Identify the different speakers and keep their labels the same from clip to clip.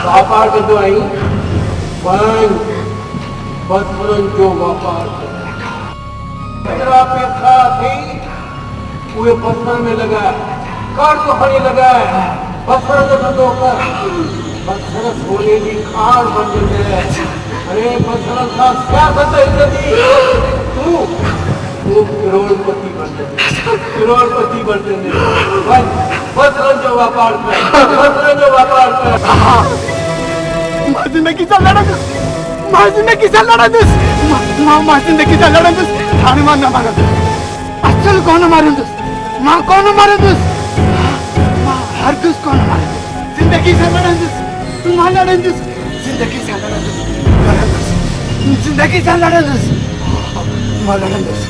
Speaker 1: व्यापार कंदो आहीं पर बसरनि जो व्यापार हेतिरा पैसा अथई उहे बसरनि में लॻाए कर्ज़ खणी लॻाए बसर जो धंधो कर बसर सोने जी खान बणजंदे अरे बसरनि सां सियासत हिलंदी तूं करोड़पति बणजंदे बसरनि जो व्यापार कर
Speaker 2: मां जिंदगी सां लड़ंदुसि मां जिंदगी सां लड़ंदुसि हाणे मां न मारंदुसि अचल कोन मारंदुसि मां कोन मारंदुसि मां हरगिज़ कोन मारंदुसि जिंदगी सां लड़ंदुसि मां लड़ंदुसि जिंदगी सां लड़ंदुसि मां लड़ंदुसि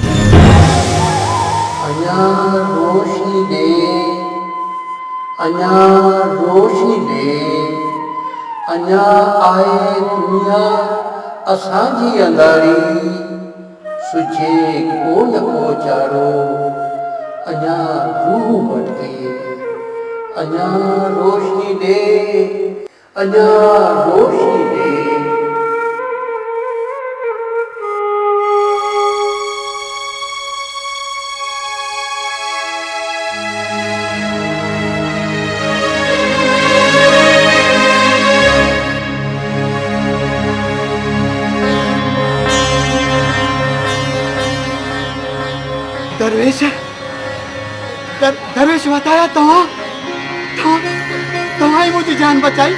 Speaker 1: अञा रोशनी दे अञा आहे दुनिया असांजी अंधारी सुझे कोन को चारो अञा रूह भटके अञा रोशनी दे
Speaker 2: दरवेश बताया तव्हां ही मुझी जान बचाई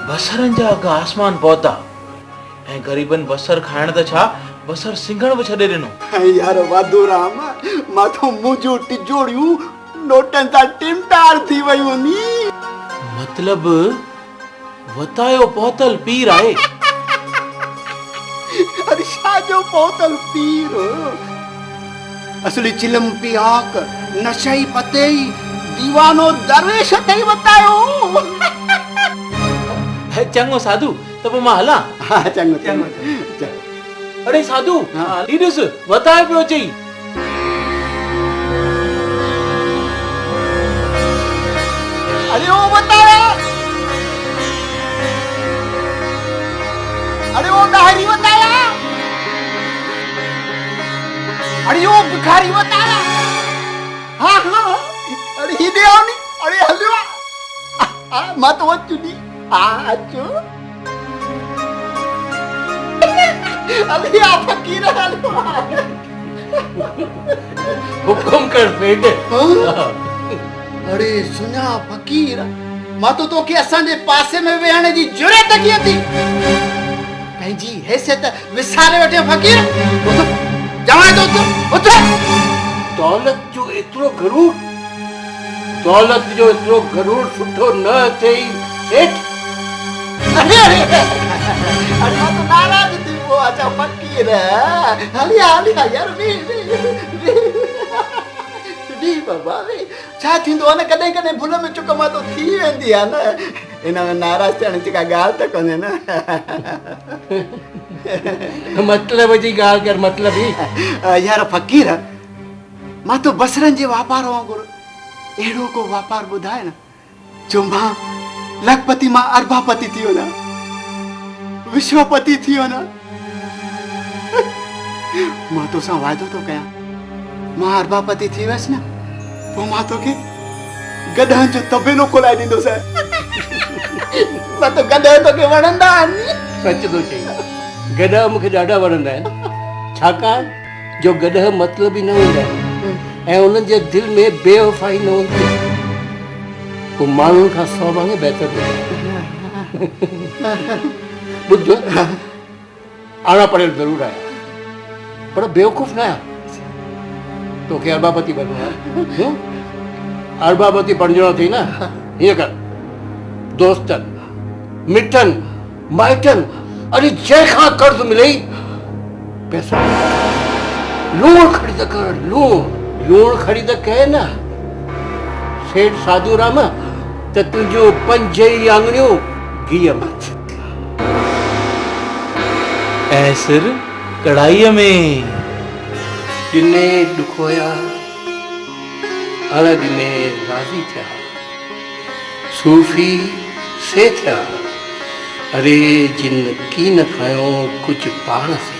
Speaker 3: बसरनि जा अघ आसमान पहुता ऐं ग़रीबनि बसर खाइण त छा बसर सिंघण बि छॾे ॾिनो
Speaker 2: यार वाधू राम मां तो मुंहिंजूं टिजोड़ियूं नोटनि सां टिमटार थी वयूं नी
Speaker 3: मतलब वतायो पहुतल पीर आहे
Speaker 2: अरे छा जो पहुतल पीर असली चिलम पियाक नशई पतेई दीवानो दरवेश अथई वतायो
Speaker 3: चङो साधू त पोइ मां हलां
Speaker 2: हा चङो
Speaker 3: अरे साधू ही ॾिस वतायो पियो चई
Speaker 2: अरे ओ बताया अरे ओ डायरी बताया अरे ओ भिखारी बताया हाँ अरे ही दे आओ नी अरे हलियो मां तो वचुनी आचो अरे आ फकीर हलियो
Speaker 3: हुकुम कर पेट
Speaker 2: अरे सुना फकीर मां तो के असांजे पासे में वेहण जी जुरत की थी पंहिंजी हैसियत विसारे वठे फकीर जवां तो उठ
Speaker 1: दौलत जो एतिरो गरूर सुठो न अथई सेठ
Speaker 2: अरे मां तो नाराज थी वो अच्छा फकीर हलिया यार भी बाबा वे छा थींदो न कॾहिं कॾहिं भुल में चुक मां तो थी वेंदी आहे न इन में नाराज थियण जी का ॻाल्हि त कोन्हे न
Speaker 1: मतलब जी ॻाल्हि कर मतलब ही
Speaker 2: यार फकीर मां तो बसरनि जे वापार वांगुरु अहिड़ो को वापार ॿुधाए न जो मां लखपति मां अर्बापति थी वञा विश्वपति थी वञा मां तोसां वाइदो थो कयां मां अर्बापति थी वयसि न पोइ मां तोखे गधनि जो तबेलो खोलाए ॾींदोसि मां तो गधा तोखे वणंदा आहिनि
Speaker 1: सच थो चई गधा मूंखे ॾाढा वणंदा आहिनि छाकाणि जो गधा मतिलबी न हूंदा आहिनि ऐं उन्हनि जे दिलि में बेवफ़ाई न हूंदी पोइ माण्हुनि खां 100 भाङे बहितर ॿुध आना पढ़ियल ज़रूरु आहियां पर बेवकूफ़ न आहियां तोखे अरबापति बनो आहे अरबापति बणजणो अथई न हीअं कर दोस्तनि मिटनि माइटनि अरे जंहिंखां कर्ज़ मिलई पैसा लूण ख़रीद कर लूण ख़रीद कए न सेठ साधू राम त तुंहिंजूं 5 ई आङुरियूं घीअ में
Speaker 3: ऐं सिर कढ़ाईअ में
Speaker 1: ॾिने ॾुख हुया हाणे ॾिने राज़ी थिया सूफ़ी से थिया अरे जिन की न खयो कुझु पाण से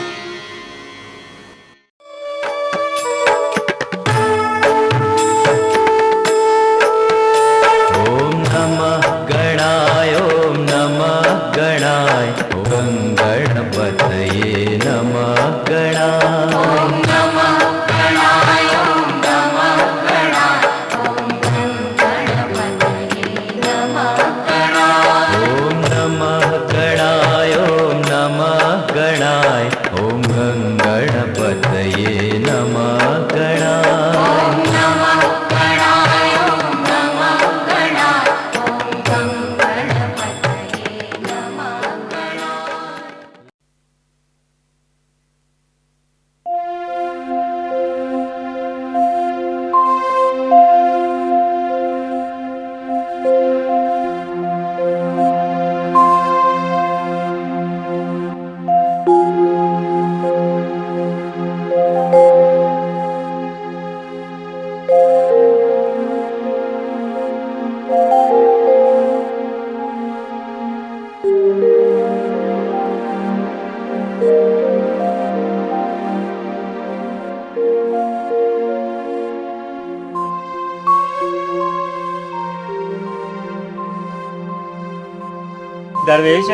Speaker 4: दरवेश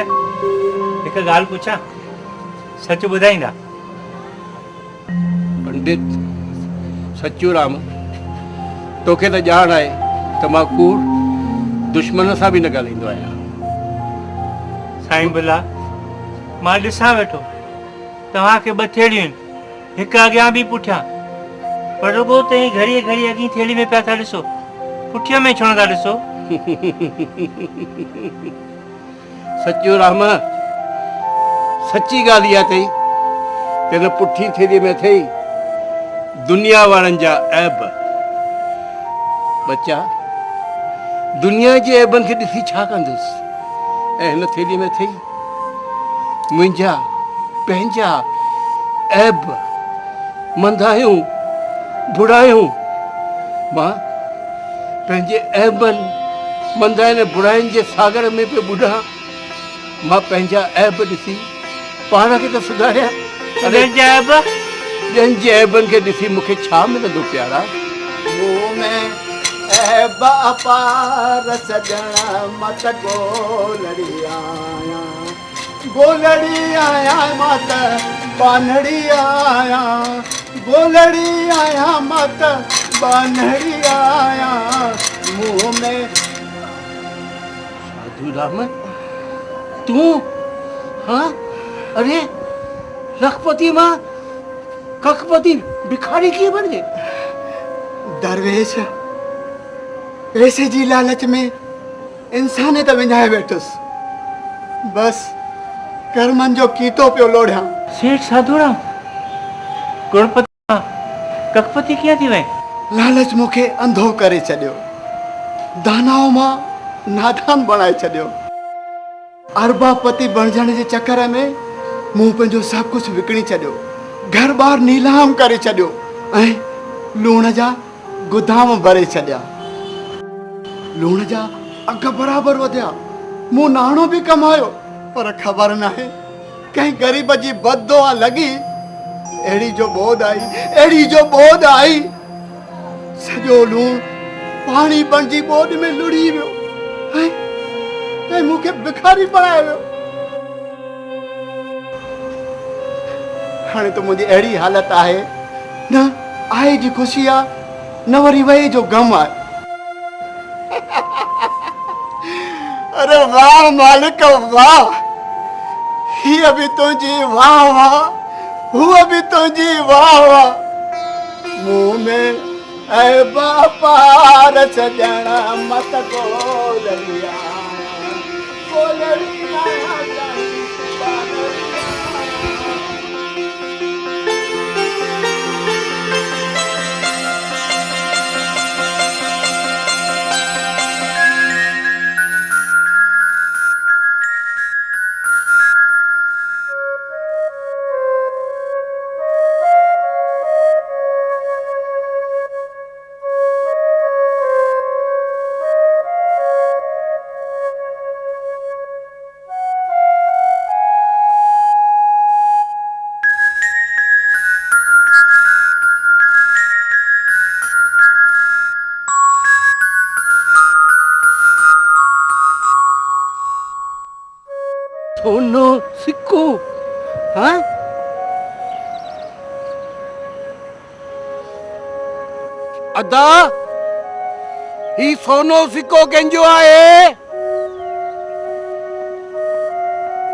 Speaker 4: हिकु ॻाल्हि पुछां सच ॿुधाईंदा
Speaker 1: पंडित सच्चू राम तोखे त ॼाण आहे त मां कूड़ दुश्मन सां बि न ॻाल्हाईंदो आहियां
Speaker 4: साईं बुला मां ॾिसां वेठो तव्हांखे 2 थेलियूं आहिनि हिकु अॻियां बि पुठियां पर रुॻो तव्हीं घड़ीअ घड़ीअ अॻी थेली में पिया था ॾिसो पुठीअ में छो नथा ॾिसो
Speaker 1: सच्चू राम सच्ची ॻाल्हि इहा अथई त हिन पुठी थेलीअ में अथई दुनिया वारनि जा ऐब बच्चा दुनिया जे ऐबनि खे ॾिसी छा कंदुसि ऐं हिन थेलीअ में अथई मुंहिंजा पंहिंजा ऐब मंदायूं बुरायूं मां पंहिंजे ऐबनि मंदाइनि बुराइनि जे सागर में पियो ॿुॾां मां पंहिंजा ऐब ॾिसी पाण खे त सुधारिया ॿियनि जे ऐबनि खे ॾिसी मूंखे छा मिलंदो प्यारा
Speaker 2: मुंह में ऐब अपार सजण मत गोलड़ी आया मत बानड़ी आया गोलड़ी आया मत बानड़ी आया मुंह में
Speaker 1: साधु राम तू हाँ अरे लखपति मां कखपति भिखारी कीअं बणिजे
Speaker 2: दरवेश पैसे जी लालच में इंसानियत विञाए वेठुसि बस कर्मनि जो कीतो पियो लोढ़ियां
Speaker 4: सेठ साधूराम गुणपति कखपति कीअं थी वई
Speaker 2: लालच मूंखे अंधो करे छॾियो दानाओ मां नादान बणाए छॾियो अरबापति बणजण जे चकर में मूं पंहिंजो सभु कुझु विकिणी छॾियो घर ॿार नीलाम करे छॾियो ऐं लूण जा गुदाम भरे छॾिया लूण जा अघ बराबरि वधिया मूं नाणो बि कमायो पर ख़बर नाहे कंहिं ग़रीब जी बददुआ लॻी अहिड़ी जो ॿोॾ आई सॼो लूण पाणी बणिजी ॿोॾ में लुड़ी वियो ऐं मूंखे भिखारी बणायो वियो हाणे त मुंहिंजी अहिड़ी हालत आहे न आए जी ख़ुशी आहे न वरी वए जो गम आहे अरे वाह मालिक वाह हीअ बि तुंहिंजी वाह वाह, हूअ बि तुंहिंजी वाह वाह, मुंह में ऐ बापा रस ॾियण मत गोलड़िया, गोलड़िया
Speaker 1: सोनो सिक्को, हाँ? अदा ही सोनो सिक्को कंहिंजो आहे?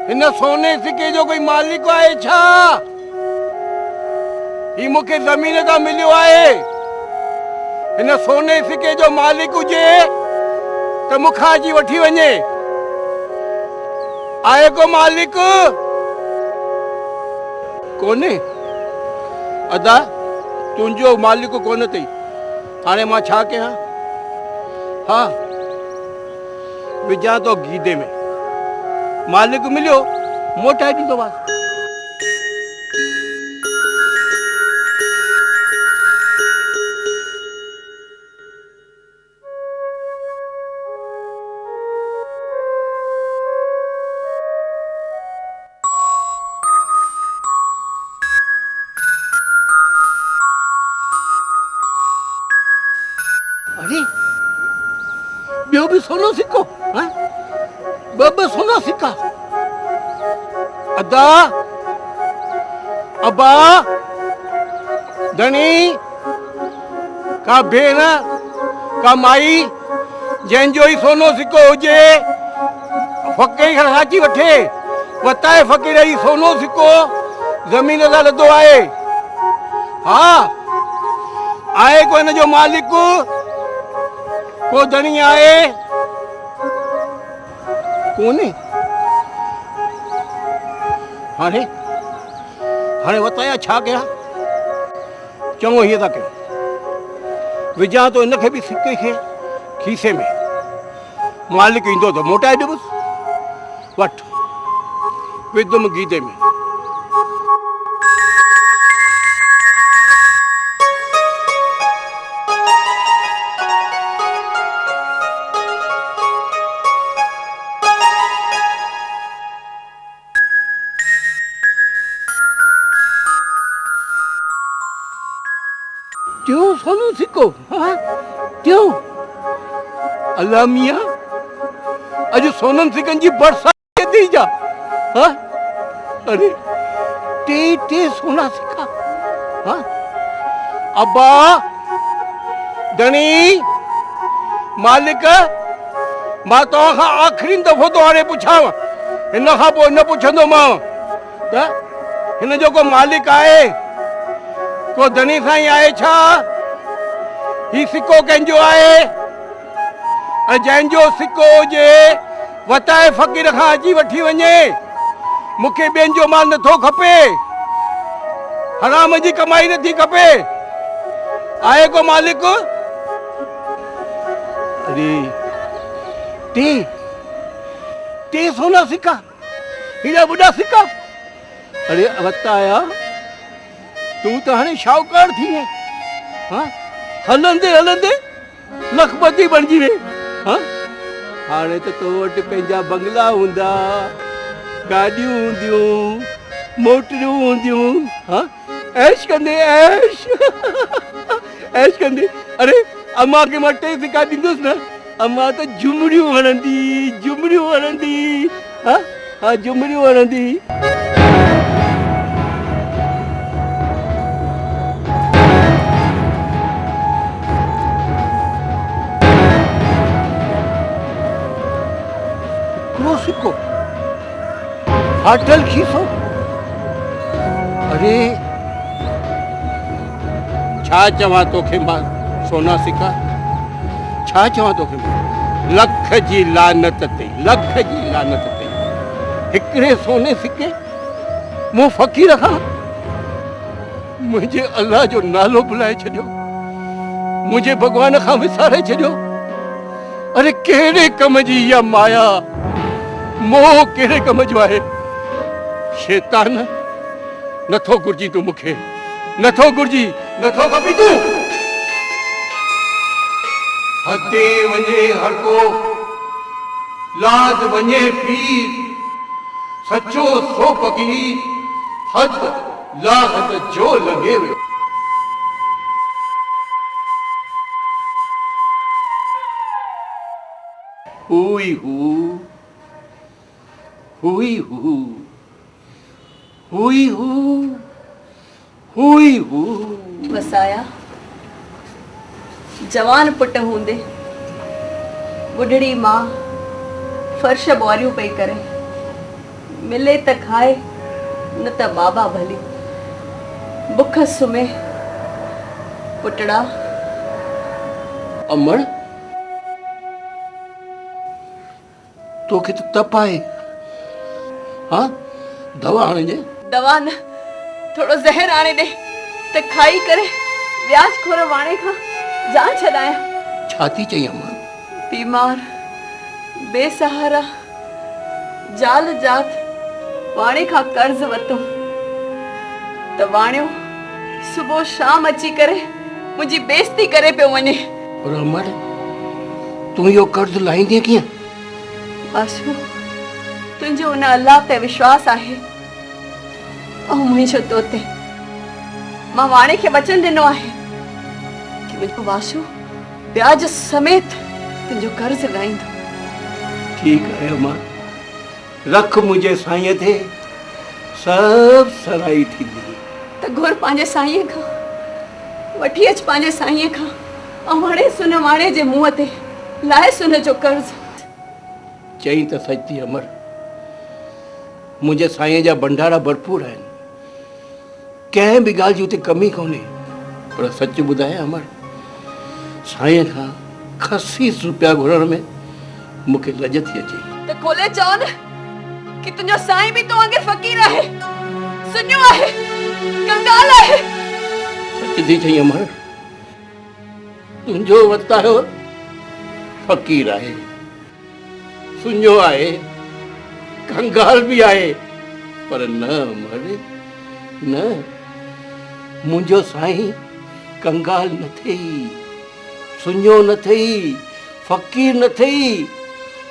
Speaker 1: हिन सोने सिक्के जो कोई मालिक आहे छा? ही मूंखे ज़मीन तां मिलियो आहे। हिन सोने सिक्के जो मालिक हुजे त मूंखां अची वठी वञे। आए को मालिक कोने? अदा तुंहिंजो मालिक कोन अथई, हाणे मां छा कयां? हाँ विझां तो गीदे में, मालिक मिलियो मोटाए ॾींदो बस। अरे ॿियो बि सोनो सिक्को, हाँ? ॿ सोना सिक्का। अदा अबा धनी का भेण का माई जंहिंजो ही सोनो सिक्को हुजे फ़क़ीर खां अची वठे। वताए फ़क़ीर ही सोनो सिक्को ज़मीन तां लधो आहे। हाँ आहे को हिन जो मालिक, को धनी आहे कोने? हाणे हाणे वताया छा कयां? चङो हीअं था कयूं, विझां तो हिनखे बि सिके खे खीसे में, मालिक ईंदो त मोटाए ॾिबुसि। वठ विधुमि गीदे में। क्यों सोनू सिक्को, हाँ क्यों? अल्लाह मियाँ अॼु सोनन सिकन जी बरसात थी जा। हाँ अरे टे सोना सिक्का। हाँ अब्बा धनी मालिक मां तव्हां खां आख़िरी दफ़ो तो हाणे पुछांव, हिन खां पोइ न पुछंदोमांव त हिन जो को मालिक आहे, को धनी साईं आहे छा? ही सिक्को कंहिंजो आहे? ऐं जंहिंजो सिक्को हुजे वताए फ़क़ीर खां अची वठी वञे। मूंखे ॿियनि जो माल नथो खपे, हराम जी कमाई नथी खपे। आहे को मालिक? अरे टे सोना सिक्का, हेॾा वॾा सिक्का। अरे वताया तूं त हाणे शाहूकार थी वए। हाँ हलंदे हलंदे लखपति बणिजी वे। हाँ हाणे त तो वटि पंहिंजा बंगला हूंदा, गाॾियूं हूंदियूं, मोटरियूं हूंदियूं। हाँ ऐश कंदे ऐश ऐश कंदे। अरे अम्मा खे मां टे सिक्का ॾींदुसि न, अम्मा त झुमरियूं हणंदी। हाँ हाँ झुमरियूं हणंदी। सिक्को फाटल खीसो। अरे छा चवां तोखे मां सोना सिका, छा चवां तोखे मां? लख जी लानत ते, लख जी लानत ते। हिकिड़े सोने सिके मूं फ़क़ीर खां मुंहिंजे अल्लाह जो नालो भुलाए छॾियो, मुंहिंजे भॻवान खां विसारे छॾियो। अरे कहिड़े कम जी इहा माया, मोह कहिड़े कम जो आहे? शैतान, नथो घुरिजी तूं मूंखे, नथो घुरिजी, नथो खपी तूं। हथे वञे हर को, लाद वञे पीर, सचो सो फ़क़ीर, हद लाहत जो लॻे वियो। हुई हू, हुई हू, हुई हू, हुई हू।
Speaker 5: वसाया जवान पुट हूंदे बुढ़ड़ी मां फर्श बोरियूं पई करे, मिले त खाए न त बाबा भली, बुख सुमे पुटड़ा।
Speaker 1: अमर तोखे तो तप आहे, हाँ दवा आणे जे।
Speaker 5: दवा न, थोड़ो ज़हर आणे दे त खाई करे व्याज खोर वाणे खां जान छॾाया।
Speaker 1: छा थी चई अम्मा?
Speaker 5: बीमार बेसहारा जाल जात वाणे खां कर्ज वतो त वाणियो सुबह शाम अची करे मुंहिंजी बेइज्जती करे पियो वञे।
Speaker 1: पर अमर तूं इहो कर्ज लाहींदी कीअं?
Speaker 5: आशू तुंहिंजो उन अल्लाह ते विश्वास आहे ऐं मुंहिंजो तो ते। मां वाणे खे वचन ॾिनो आहे कि मुंहिंजो वाशू ब्याज समेत तुंहिंजो कर्ज लाहींदो।
Speaker 1: ठीक है अम्मा, रख मुझे साईं थे, सब सराई थींदी।
Speaker 5: त घुर पंहिंजे साईं खां, वठी अच पंहिंजे साईं खां, ऐं हाणे सुन वाणे जे मुंहं ते लाहे सुन जो कर्ज।
Speaker 1: चई त सच थी अमर, मुंहिंजे साईं जा भंडारा भरपूर आहिनि, कंहिं बि ॻाल्हि जी उते कमी कोन्हे। पर सच ॿुधाए अमर, साईं खां खसीस रुपया घुरण में मूंखे लॼ थी अचे।
Speaker 5: त खोले चओ न कि तुंहिंजो साईं बि तो वांगुरु फ़क़ीर आहे, सुञो आहे, कंगाल आहे।
Speaker 1: सच थी चई अमर, तुंहिंजो वतायो फ़क़ीर आहे, सुञो आहे, कंगाल भी आहे। पर न अमर न, मुंहिंजो साईं कंगाल न थई, सुञो न थई, फ़क़ीर न थई।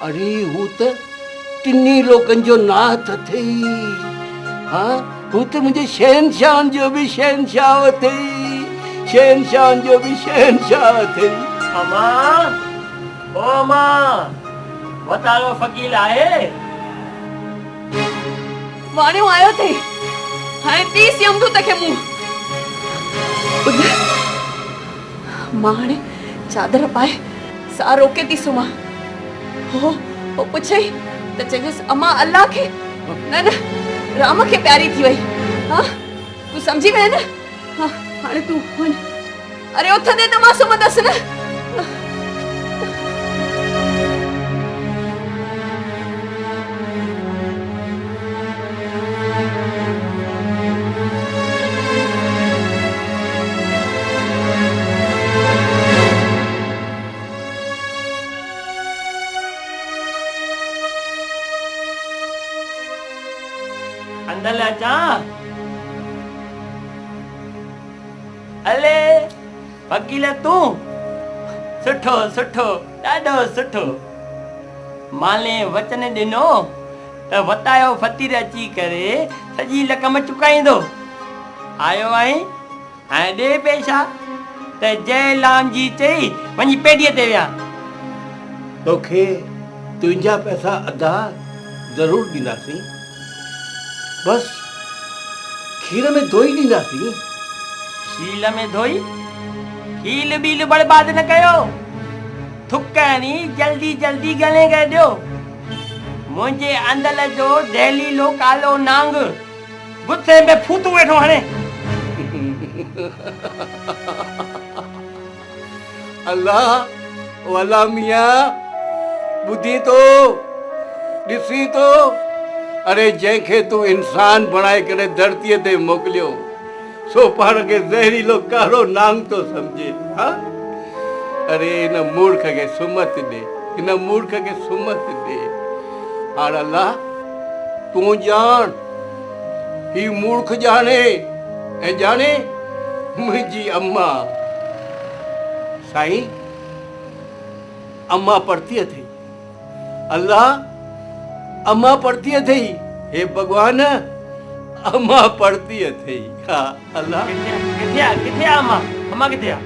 Speaker 1: अरे हू त टिनी लोकनि जो नाथ थई। हाँ हू त मुंहिंजे शहनशाह जो बि शहनशाह थई, शहनशाह जो बि शहनशाह थई।
Speaker 4: अमा ओ अमा वतारो फ़क़ीर आहे।
Speaker 5: वाणियो आयो थे, हाणे तीस यमदूत खे मुंहुं। मां हाणे चादर पाए सा रोके थी सुम्हां। हो पुछई त चइजसि अमा अल्लाह खे न न राम खे प्यारी थी वई। हाँ तूं समझी वए न? हाँ हाणे तूं वञ। अरे उथ दे त मां सुम्हंदसि न।
Speaker 4: अंदर अचा। अले फ़क़ीर तूं? सुठो सुठो ॾाढो सुठो। माले वचन ॾिनो त वतायो फ़क़ीर अची करे सॼी रक़म चुकाईंदो। आयो आई हाणे ॾे पैसा त जय लाम जी चई वञी पेडीअ ते विया।
Speaker 1: तोखे तुंहिंजा पैसा अदा ज़रूर ॾींदासीं, बस खीर में धोई ॾींदासीं।
Speaker 4: खील में धोई? खील बील बर्बाद न कयो, थुकणी जल्दी जल्दी गले करे ॾियो। मुंहिंजे अंदल जो दहलीलो कालो नांग गुस्से में फूतू वेठो हणे।
Speaker 1: अल्लाह ओ अल्लाह मियां ॿुधी तो ॾिसी तो अरे जंहिंखे तूं इंसान बणाए करे धरतीअ ते मोकिलियो सो पाण खे ज़हरीलो कारो नांग तो समझे। हा अरे इन मूर्ख खे सुमत ॾे, इन मूर्ख खे सुमत ॾे। हाणे अल्लाह तूं ॼाण ही मूर्ख ॼाणे ऐं ॼाणे मुंहिंजी अम्मा साईं अम्मा पढ़ती अथई। अल्लाह अम्मा पढ़ती अथई। हे भगवान अम्मा पढ़ती अथई। हा अल्लाह
Speaker 4: किथे आ अम्मा? अम्मा किथे आ?